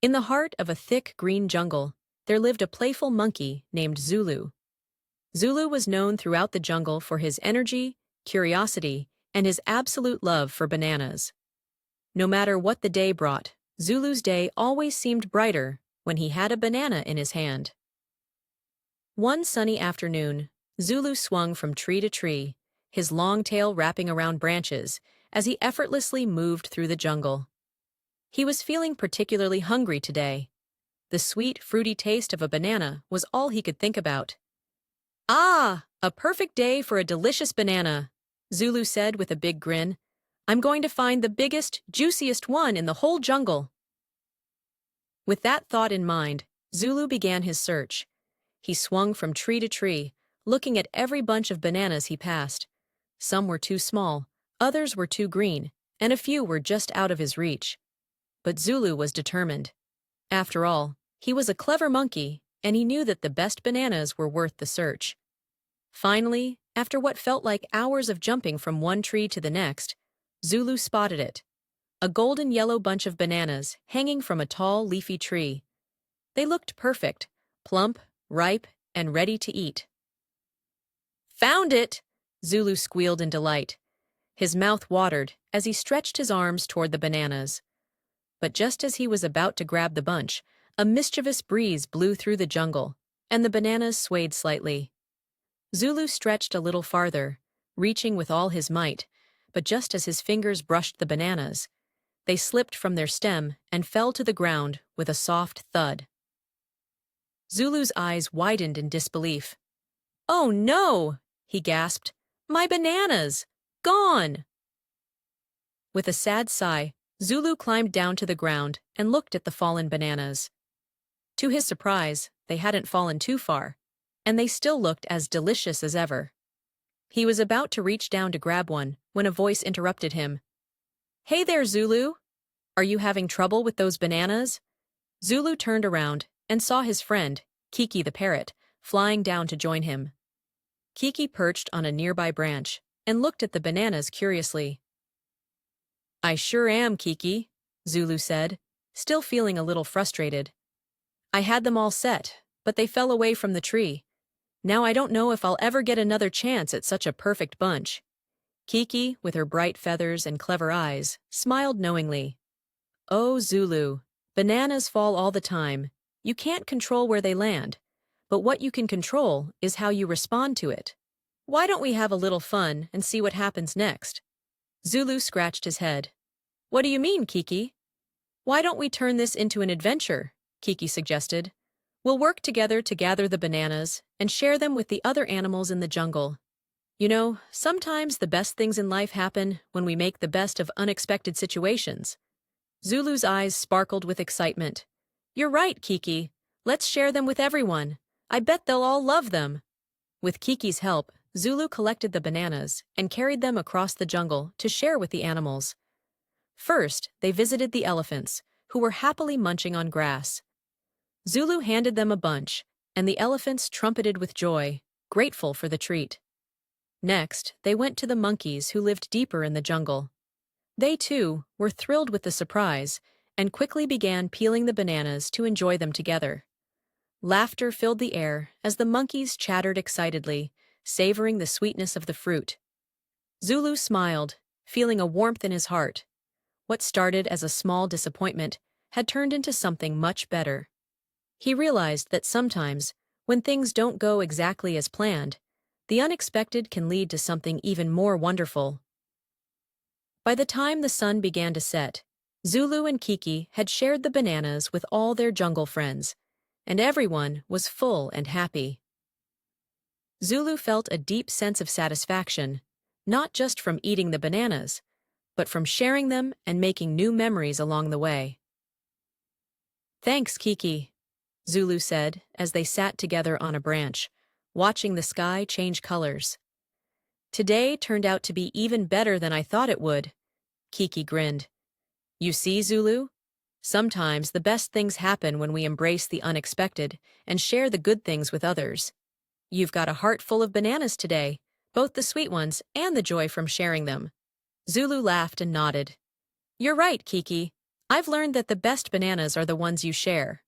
In the heart of a thick green jungle, there lived a playful monkey named Zulu. Zulu was known throughout the jungle for his energy, curiosity, and his absolute love for bananas. No matter what the day brought, Zulu's day always seemed brighter when he had a banana in his hand. One sunny afternoon, Zulu swung from tree to tree, his long tail wrapping around branches as he effortlessly moved through the jungle. He was feeling particularly hungry today. The sweet, fruity taste of a banana was all he could think about. "Ah, a perfect day for a delicious banana," Zulu said with a big grin. "I'm going to find the biggest, juiciest one in the whole jungle." With that thought in mind, Zulu began his search. He swung from tree to tree, looking at every bunch of bananas he passed. Some were too small, others were too green, and a few were just out of his reach. But Zulu was determined. After all, he was a clever monkey, and he knew that the best bananas were worth the search. Finally, after what felt like hours of jumping from one tree to the next, Zulu spotted it. A golden yellow bunch of bananas hanging from a tall, leafy tree. They looked perfect, plump, ripe, and ready to eat. "Found it!" Zulu squealed in delight. His mouth watered as he stretched his arms toward the bananas. But just as he was about to grab the bunch, a mischievous breeze blew through the jungle, and the bananas swayed slightly. Zulu stretched a little farther, reaching with all his might, but just as his fingers brushed the bananas, they slipped from their stem and fell to the ground with a soft thud. Zulu's eyes widened in disbelief. "Oh no!" he gasped. "My bananas! Gone!" With a sad sigh, Zulu climbed down to the ground and looked at the fallen bananas. To his surprise, they hadn't fallen too far, and they still looked as delicious as ever. He was about to reach down to grab one when a voice interrupted him. "Hey there, Zulu! Are you having trouble with those bananas?" Zulu turned around and saw his friend, Kiki the parrot, flying down to join him. Kiki perched on a nearby branch and looked at the bananas curiously. "I sure am, Kiki," Zulu said, still feeling a little frustrated. "I had them all set, but they fell away from the tree. Now I don't know if I'll ever get another chance at such a perfect bunch." Kiki, with her bright feathers and clever eyes, smiled knowingly. "Oh, Zulu, bananas fall all the time. You can't control where they land, but what you can control is how you respond to it. Why don't we have a little fun and see what happens next?" Zulu scratched his head. "What do you mean, Kiki?" "Why don't we turn this into an adventure?" Kiki suggested. "We'll work together to gather the bananas and share them with the other animals in the jungle. You know, sometimes the best things in life happen when we make the best of unexpected situations." Zulu's eyes sparkled with excitement. "You're right, Kiki. Let's share them with everyone. I bet they'll all love them." With Kiki's help, Zulu collected the bananas and carried them across the jungle to share with the animals. First, they visited the elephants, who were happily munching on grass. Zulu handed them a bunch, and the elephants trumpeted with joy, grateful for the treat. Next, they went to the monkeys who lived deeper in the jungle. They, too, were thrilled with the surprise and quickly began peeling the bananas to enjoy them together. Laughter filled the air as the monkeys chattered excitedly, savoring the sweetness of the fruit. Zulu smiled, feeling a warmth in his heart. What started as a small disappointment had turned into something much better. He realized that sometimes, when things don't go exactly as planned, the unexpected can lead to something even more wonderful. By the time the sun began to set, Zulu and Kiki had shared the bananas with all their jungle friends, and everyone was full and happy. Zulu felt a deep sense of satisfaction, not just from eating the bananas, but from sharing them and making new memories along the way. "Thanks, Kiki," Zulu said as they sat together on a branch, watching the sky change colors. "Today turned out to be even better than I thought it would," Kiki grinned. "You see, Zulu? Sometimes the best things happen when we embrace the unexpected and share the good things with others. You've got a heart full of bananas today, both the sweet ones and the joy from sharing them." Zulu laughed and nodded. "You're right, Kiki. I've learned that the best bananas are the ones you share.